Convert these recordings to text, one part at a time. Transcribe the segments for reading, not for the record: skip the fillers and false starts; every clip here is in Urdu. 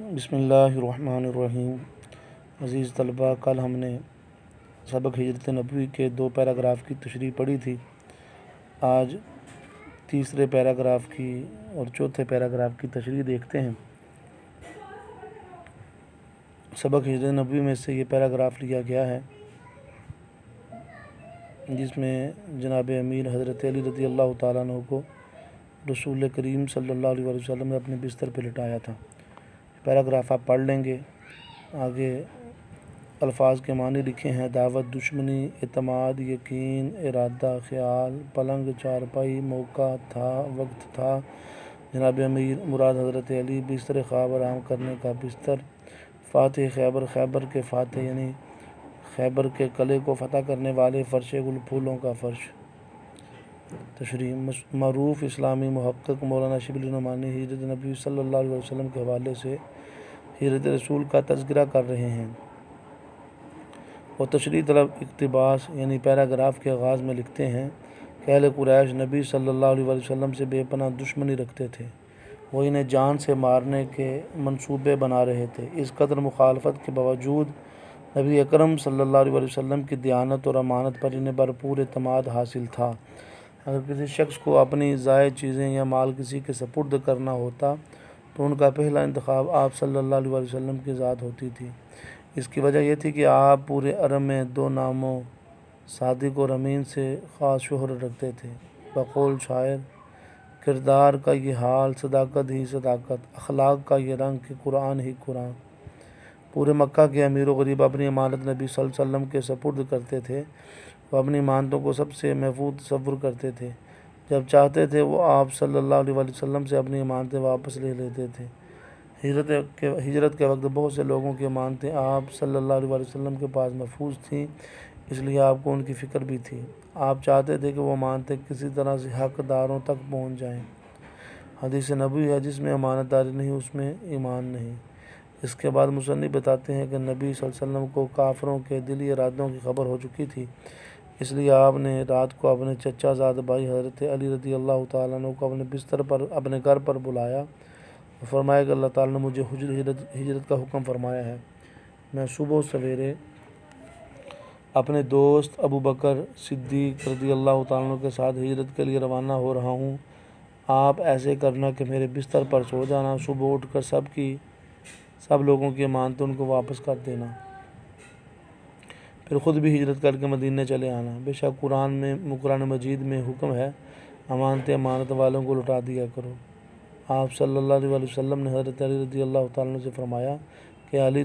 بسم اللہ الرحمن الرحیم۔ عزیز طلباء، کل ہم نے سبق ہجرت نبوی کے 2 پیراگراف کی تشریح پڑھی تھی۔ آج تیسرے پیراگراف کی اور چوتھے پیراگراف کی تشریح دیکھتے ہیں۔ سبق ہجرت نبوی میں سے یہ پیراگراف لیا گیا ہے جس میں جناب امیر حضرت علی رضی اللہ تعالیٰ عنہ کو رسول کریم صلی اللہ علیہ وسلم نے اپنے بستر پہ لٹایا تھا۔ پیراگراف آپ پڑھ لیں گے۔ آگے الفاظ کے معنی لکھے ہیں: دعوت، دشمنی، اعتماد، یقین، ارادہ، خیال، پلنگ، چارپائی، موقع تھا، وقت تھا۔ جناب امیر مراد حضرت علی، بستر خواب آرام کرنے کا بستر، فاتح خیبر، خیبر کے فاتح یعنی خیبر کے قلعے کو فتح کرنے والے، فرش گل پھولوں کا فرش۔ تشریح: معروف اسلامی محقق مولانا شبلی نعمانی ہجرت نبی صلی اللہ علیہ وسلم کے حوالے سے ہجرت رسول کا تذکرہ کر رہے ہیں اور تشریح طلب اقتباس یعنی پیراگراف کے آغاز میں لکھتے ہیں کہ اہل قریش نبی صلی اللہ علیہ وسلم سے بے پناہ دشمنی رکھتے تھے۔ وہ انہیں جان سے مارنے کے منصوبے بنا رہے تھے۔ اس قدر مخالفت کے باوجود نبی اکرم صلی اللہ علیہ وسلم کی دیانت اور امانت پر انہیں بھرپور اعتماد حاصل تھا۔ اگر کسی شخص کو اپنی زائد چیزیں یا مال کسی کے سپرد کرنا ہوتا تو ان کا پہلا انتخاب آپ صلی اللہ علیہ وسلم کی ذات ہوتی تھی۔ اس کی وجہ یہ تھی کہ آپ پورے عرب میں 2 ناموں صادق اور امین سے خاص شہرت رکھتے تھے۔ بقول شاعر: کردار کا یہ حال، صداقت ہی صداقت، اخلاق کا یہ رنگ کہ قرآن ہی قرآن۔ پورے مکہ کے امیر و غریب اپنی امانت نبی صلی اللہ علیہ وسلم کے سپرد کرتے تھے۔ وہ اپنی امانتوں کو سب سے محفوظ تصور کرتے تھے۔ جب چاہتے تھے وہ آپ صلی اللہ علیہ وسلم سے اپنی امانتیں واپس لے لیتے تھے۔ ہجرت کے وقت بہت سے لوگوں کی امانتیں آپ صلی اللہ علیہ وسلم کے پاس محفوظ تھیں، اس لیے آپ کو ان کی فکر بھی تھی۔ آپ چاہتے تھے کہ وہ امانتیں کسی طرح سے حقداروں تک پہنچ جائیں۔ حدیث نبوی ہے: جس میں امانت داری نہیں اس میں ایمان نہیں۔ اس کے بعد مصنف بتاتے ہیں کہ نبی صلی اللہ علیہ وسلم کو کافروں کے دلی ارادوں کی خبر ہو چکی تھی، اس لیے آپ نے رات کو اپنے چچا زاد بھائی حضرت علی رضی اللہ تعالیٰ عنہ کو اپنے بستر پر اپنے گھر پر بلایا اور فرمایا کہ اللہ تعالیٰ نے مجھے ہجرت کا حکم فرمایا ہے۔ میں صبح سویرے اپنے دوست ابو بکر صدیق رضی اللہ تعالیٰ عنہ کے ساتھ ہجرت کے لیے روانہ ہو رہا ہوں۔ آپ ایسے کرنا کہ میرے بستر پر سو جانا، صبح اٹھ کر سب لوگوں کی امانتیں ان کو واپس کر دینا، پھر خود بھی ہجرت کر کے مدینے چلے آنا۔ بے شک قرآن مجید میں حکم ہے، امانتیں امانت والوں کو لوٹا دیا کرو۔ آپ صلی اللہ علیہ وسلم نے حضرت علی رضی اللہ تعالیٰ عنہ سے فرمایا کہ علی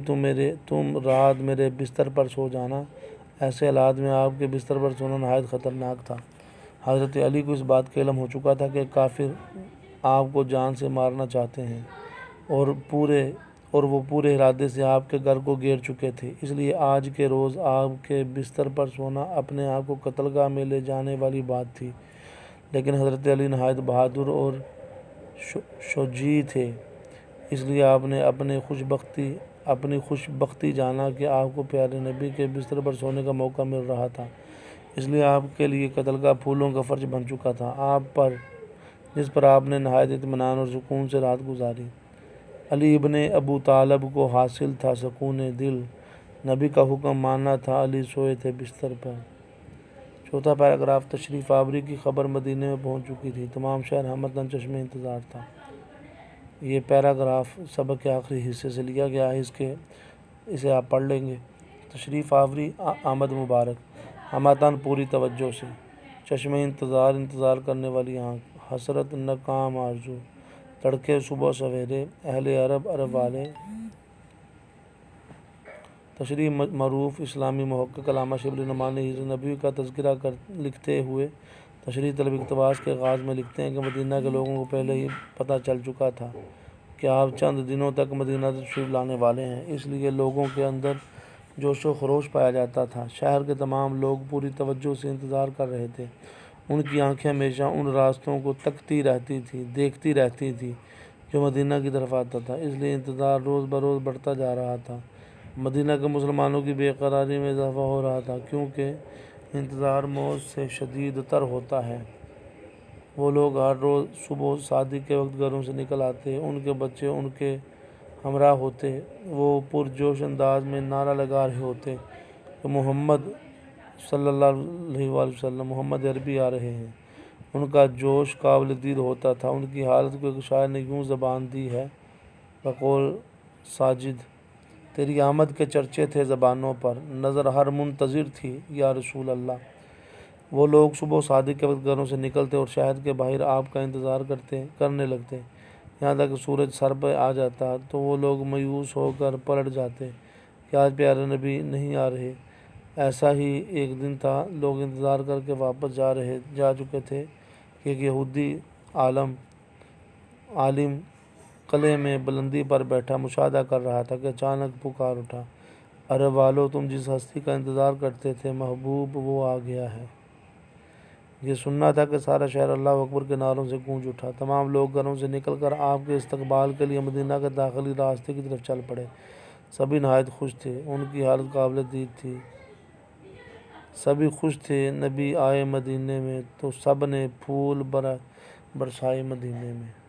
تم رات میرے بستر پر سو جانا۔ ایسے حالات میں آپ کے بستر پر سونا نہایت خطرناک تھا۔ حضرت علی کو اس بات کا علم ہو چکا تھا کہ کافر آپ کو جان سے مارنا چاہتے ہیں اور وہ پورے ارادے سے آپ کے گھر کو گھیر چکے تھے، اس لیے آج کے روز آپ کے بستر پر سونا اپنے آپ کو قتل گاہ میں لے جانے والی بات تھی۔ لیکن حضرت علی نہایت بہادر اور شجاع تھے، اس لیے آپ نے اپنی خوش بختی جانا کہ آپ کو پیارے نبی کے بستر پر سونے کا موقع مل رہا تھا، اس لیے آپ کے لیے قتل گاہ پھولوں کا فرش بن چکا تھا، جس پر آپ نے نہایت اطمینان اور سکون سے رات گزاری۔ علی ابن ابو طالب کو حاصل تھا سکون دل، نبی کا حکم ماننا تھا، علی سوئے تھے بستر پر۔ چوتھا پیراگراف: تشریف آوری کی خبر مدینے میں پہنچ چکی تھی، تمام شہر ہمدن چشمِ انتظار تھا۔ یہ پیراگراف سبق کے آخری حصے سے لیا گیا ہے، اسے آپ پڑھ لیں گے۔ تشریف آوری، آمد مبارک، ہمدن پوری توجہ سے، چشمِ انتظار کرنے والی آنکھ، حسرت ناکام آرزو، تڑکے صبح سویرے، اہل عرب والے۔ تشریح: معروف اسلامی محقق علامہ شبلی نعمانی ہجرت نبوی کا تذکرہ لکھتے ہوئے تشریح طلب اقتباس کے آغاز میں لکھتے ہیں کہ مدینہ کے لوگوں کو پہلے ہی پتہ چل چکا تھا کہ آپ چند دنوں تک مدینہ تشریف لانے والے ہیں، اس لیے لوگوں کے اندر جوش و خروش پایا جاتا تھا۔ شہر کے تمام لوگ پوری توجہ سے انتظار کر رہے تھے، ان کی آنکھیں ہمیشہ ان راستوں کو دیکھتی رہتی تھی جو مدینہ کی طرف آتا تھا، اس لیے انتظار روز بروز بڑھتا جا رہا تھا۔ مدینہ کے مسلمانوں کی بے قراری میں اضافہ ہو رہا تھا، کیونکہ انتظار موت سے شدید تر ہوتا ہے۔ وہ لوگ ہر روز صبح صادق کے وقت گھروں سے نکل آتے، ان کے بچے ان کے ہمراہ ہوتے، وہ پرجوش انداز میں نعرہ لگا رہے ہوتے کہ محمد صلی اللہ علیہ وآلہ وسلم، محمد عربی آ رہے ہیں۔ ان کا جوش قابل دید ہوتا تھا۔ ان کی حالت کو ایک شاعر نے یوں زبان دی ہے بقول ساجد، تیری آمد کے چرچے تھے زبانوں پر، نظر ہر منتظر تھی یا رسول اللہ۔ وہ لوگ صبح صادق کے وقت گھروں سے نکلتے اور شہر کے باہر آپ کا انتظار کرنے لگتے، یہاں تک کہ سورج سر پہ آ جاتا تو وہ لوگ مایوس ہو کر پلٹ جاتے کہ آج پیارے نبی نہیں آ رہے۔ ایسا ہی ایک دن تھا، لوگ انتظار کر کے واپس جا چکے تھے کہ ایک یہودی عالم قلعے میں بلندی پر بیٹھا مشاہدہ کر رہا تھا کہ اچانک پکار اٹھا، عرب والو، تم جس ہستی کا انتظار کرتے تھے محبوب وہ آ گیا ہے۔ یہ سننا تھا کہ سارا شہر اللہ اکبر کے نعروں سے گونج اٹھا۔ تمام لوگ گھروں سے نکل کر آپ کے استقبال کے لیے مدینہ کے داخلی راستے کی طرف چل پڑے۔ سبھی نہایت خوش تھے، ان کی حالت قابل دید تھی۔ سبھی خوش تھے، نبی آئے مدینے میں تو سب نے پھول برسائے مدینے میں۔